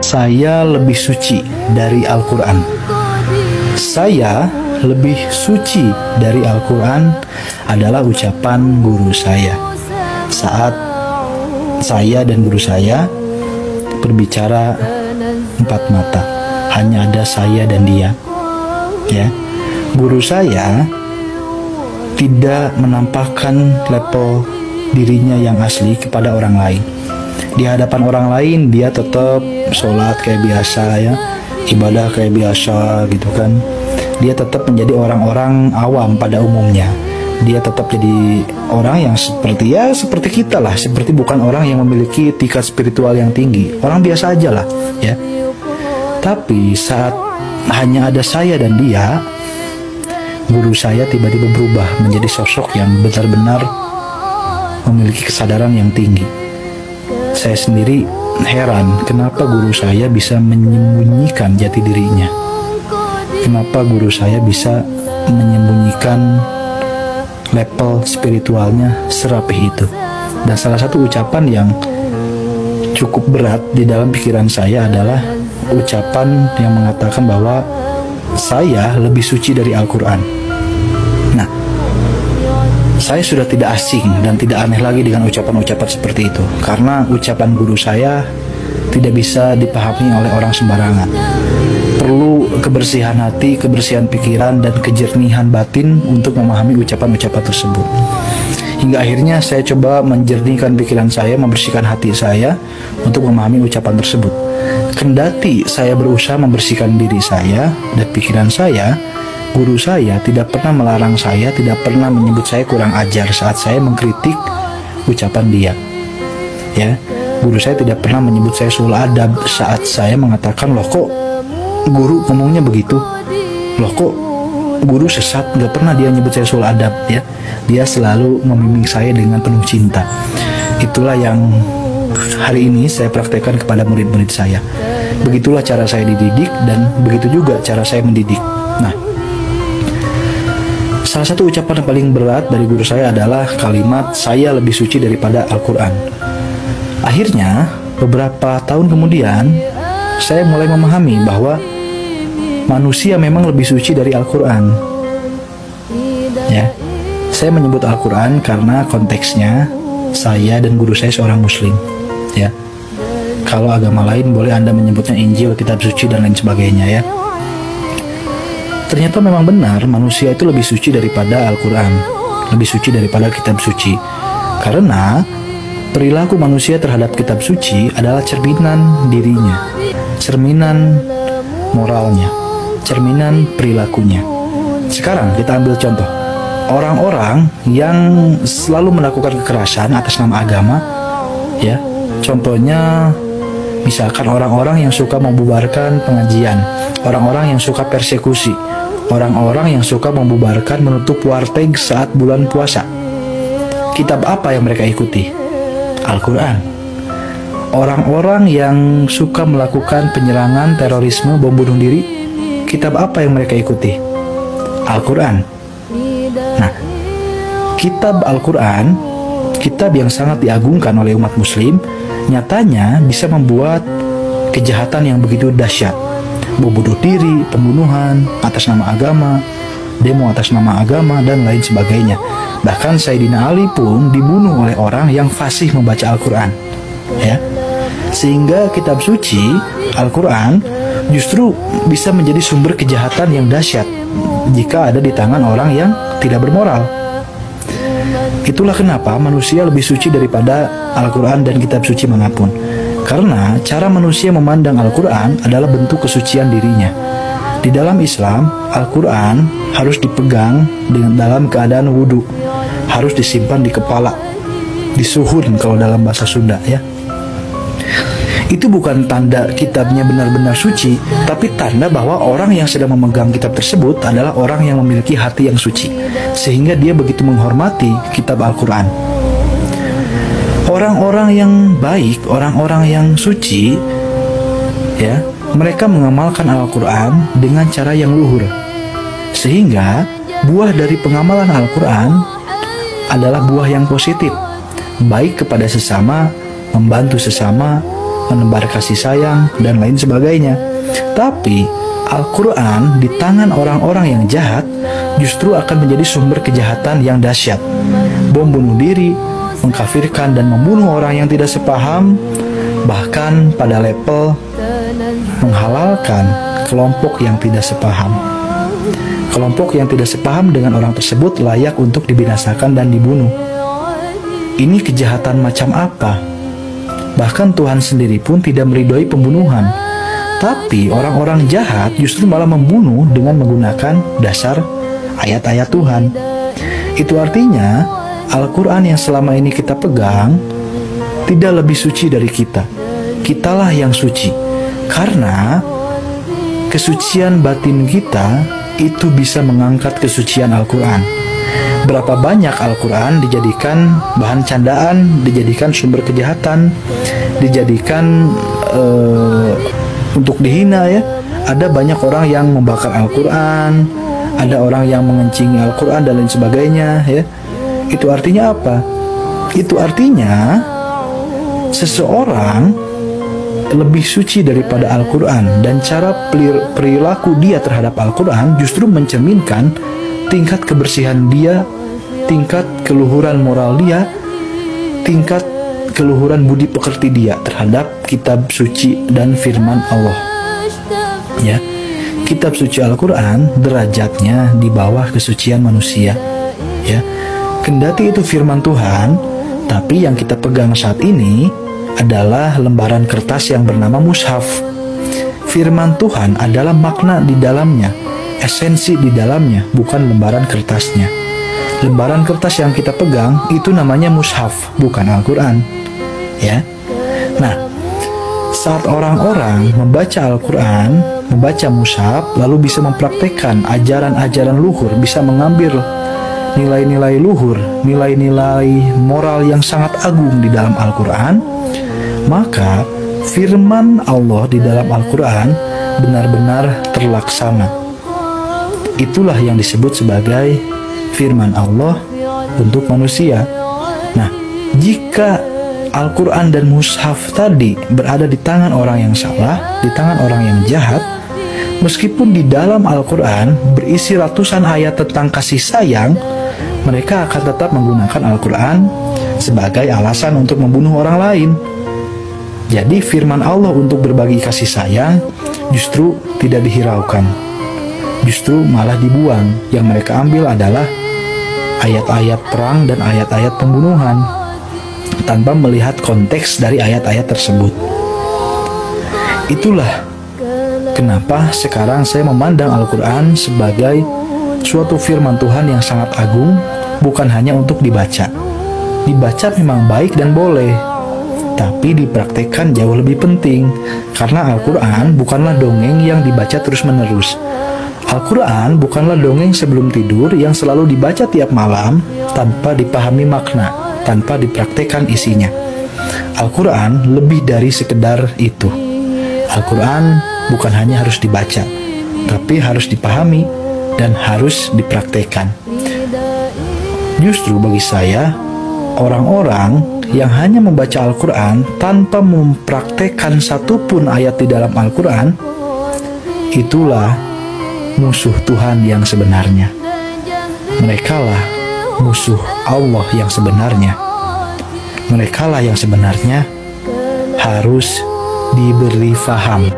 Saya lebih suci dari Al-Quran. Saya lebih suci dari Al-Quran adalah ucapan guru saya saat saya dan guru saya berbicara empat mata. Hanya ada saya dan dia. Ya, guru saya tidak menampakkan level dirinya yang asli kepada orang lain. Di hadapan orang lain dia tetap sholat kayak biasa, ya, ibadah kayak biasa gitu kan. Dia tetap menjadi orang-orang awam pada umumnya. Dia tetap jadi orang yang seperti kita lah, seperti bukan orang yang memiliki tingkat spiritual yang tinggi, orang biasa aja lah, ya. Tapi saat hanya ada saya dan dia, guru saya tiba-tiba berubah menjadi sosok yang benar-benar memiliki kesadaran yang tinggi. Saya sendiri heran kenapa guru saya bisa menyembunyikan jati dirinya. Kenapa guru saya bisa menyembunyikan level spiritualnya serapih itu. Dan salah satu ucapan yang cukup berat di dalam pikiran saya adalah ucapan yang mengatakan bahwa saya lebih suci dari Al-Quran. Nah, saya sudah tidak asing dan tidak aneh lagi dengan ucapan-ucapan seperti itu, karena ucapan guru saya tidak bisa dipahami oleh orang sembarangan. Perlu kebersihan hati, kebersihan pikiran, dan kejernihan batin untuk memahami ucapan-ucapan tersebut. Hingga akhirnya saya coba menjernihkan pikiran saya, membersihkan hati saya untuk memahami ucapan tersebut. Kendati saya berusaha membersihkan diri saya dan pikiran saya, guru saya tidak pernah melarang saya, tidak pernah menyebut saya kurang ajar saat saya mengkritik ucapan dia. Ya, guru saya tidak pernah menyebut saya sul adab saat saya mengatakan, loh kok guru ngomongnya begitu, loh kok guru sesat. Nggak pernah dia nyebut saya sul adab, ya. Dia selalu membimbing saya dengan penuh cinta. Itulah yang hari ini saya praktekkan kepada murid-murid saya. Begitulah cara saya dididik, dan begitu juga cara saya mendidik. Nah, salah satu ucapan yang paling berat dari guru saya adalah kalimat saya lebih suci daripada Al-Quran. Akhirnya, beberapa tahun kemudian, saya mulai memahami bahwa manusia memang lebih suci dari Al-Quran. Ya, saya menyebut Al-Quran karena konteksnya saya dan guru saya seorang Muslim. Ya, kalau agama lain boleh Anda menyebutnya Injil, kitab suci, dan lain sebagainya, ya. Ternyata memang benar manusia itu lebih suci daripada Al-Quran, lebih suci daripada kitab suci. Karena perilaku manusia terhadap kitab suci adalah cerminan dirinya, cerminan moralnya, cerminan perilakunya. Sekarang kita ambil contoh. Orang-orang yang selalu melakukan kekerasan atas nama agama, ya. Contohnya misalkan orang-orang yang suka membubarkan pengajian, orang-orang yang suka persekusi, orang-orang yang suka membubarkan, menutup warteg saat bulan puasa. Kitab apa yang mereka ikuti? Al-Quran. Orang-orang yang suka melakukan penyerangan, terorisme, bom bunuh diri, kitab apa yang mereka ikuti? Al-Quran. Nah, kitab Al-Quran, kitab yang sangat diagungkan oleh umat muslim, nyatanya bisa membuat kejahatan yang begitu dahsyat. Bunuh diri, pembunuhan atas nama agama, demo atas nama agama, dan lain sebagainya. Bahkan Sayyidina Ali pun dibunuh oleh orang yang fasih membaca Al-Quran, ya. Sehingga kitab suci Al-Quran justru bisa menjadi sumber kejahatan yang dahsyat jika ada di tangan orang yang tidak bermoral. Itulah kenapa manusia lebih suci daripada Al-Quran dan kitab suci manapun. Karena cara manusia memandang Al-Quran adalah bentuk kesucian dirinya. Di dalam Islam, Al-Quran harus dipegang dengan dalam keadaan wudhu, harus disimpan di kepala, disuhun kalau dalam bahasa Sunda, ya. Itu bukan tanda kitabnya benar-benar suci, tapi tanda bahwa orang yang sedang memegang kitab tersebut adalah orang yang memiliki hati yang suci, sehingga dia begitu menghormati kitab Al-Quran. Orang-orang yang baik, orang-orang yang suci, ya, mereka mengamalkan Al-Quran dengan cara yang luhur, sehingga buah dari pengamalan Al-Quran adalah buah yang positif, baik kepada sesama, membantu sesama, menebar kasih sayang, dan lain sebagainya. Tapi Al-Quran di tangan orang-orang yang jahat justru akan menjadi sumber kejahatan yang dahsyat. Bom bunuh diri, mengkafirkan dan membunuh orang yang tidak sepaham, bahkan pada level menghalalkan kelompok yang tidak sepaham. Kelompok yang tidak sepaham dengan orang tersebut layak untuk dibinasakan dan dibunuh. Ini kejahatan macam apa? Bahkan Tuhan sendiri pun tidak meridhoi pembunuhan. Tapi orang-orang jahat justru malah membunuh dengan menggunakan dasar ayat-ayat Tuhan. Itu artinya Al-Quran yang selama ini kita pegang tidak lebih suci dari kita. Kitalah yang suci. Karena kesucian batin kita itu bisa mengangkat kesucian Al-Quran. Berapa banyak Al-Quran dijadikan bahan candaan, dijadikan sumber kejahatan, dijadikan untuk dihina ya. Ada banyak orang yang membakar Al-Quran, ada orang yang mengencingi Al-Quran dan lain sebagainya ya. Itu artinya apa? Itu artinya seseorang lebih suci daripada Al-Quran, dan cara perilaku dia terhadap Al-Quran justru mencerminkan tingkat kebersihan dia, tingkat keluhuran moral dia, tingkat keluhuran budi pekerti dia terhadap kitab suci dan firman Allah. Ya, kitab suci Al-Quran derajatnya di bawah kesucian manusia. Ya, kendati itu firman Tuhan, tapi yang kita pegang saat ini adalah lembaran kertas yang bernama mushaf. Firman Tuhan adalah makna di dalamnya, esensi di dalamnya, bukan lembaran kertasnya. Lembaran kertas yang kita pegang itu namanya mushaf, bukan Al-Quran. Ya. Nah, saat orang-orang membaca Al-Quran, membaca mushaf, lalu bisa mempraktekkan ajaran-ajaran luhur, bisa mengambil nilai-nilai luhur, nilai-nilai moral yang sangat agung di dalam Al-Quran, maka firman Allah di dalam Al-Quran benar-benar terlaksana. Itulah yang disebut sebagai firman Allah untuk manusia. Nah, jika Al-Quran dan mushaf tadi berada di tangan orang yang salah, di tangan orang yang jahat, meskipun di dalam Al-Quran berisi ratusan ayat tentang kasih sayang, mereka akan tetap menggunakan Al-Quran sebagai alasan untuk membunuh orang lain. Jadi firman Allah untuk berbagi kasih sayang justru tidak dihiraukan, justru malah dibuang. Yang mereka ambil adalah ayat-ayat perang dan ayat-ayat pembunuhan, tanpa melihat konteks dari ayat-ayat tersebut. Itulah kenapa sekarang saya memandang Al-Quran sebagai suatu firman Tuhan yang sangat agung, bukan hanya untuk dibaca. Dibaca memang baik dan boleh, tapi dipraktekkan jauh lebih penting, karena Al-Quran bukanlah dongeng yang dibaca terus-menerus. Al-Quran bukanlah dongeng sebelum tidur yang selalu dibaca tiap malam tanpa dipahami makna, tanpa dipraktekkan isinya. Al-Quran lebih dari sekedar itu. Al-Quran bukan hanya harus dibaca, tapi harus dipahami dan harus dipraktekkan. Justru bagi saya, orang-orang yang hanya membaca Al-Quran tanpa mempraktekkan satupun ayat di dalam Al-Quran, itulah musuh Tuhan yang sebenarnya. Merekalah musuh Allah yang sebenarnya. Merekalah yang sebenarnya harus diberi faham.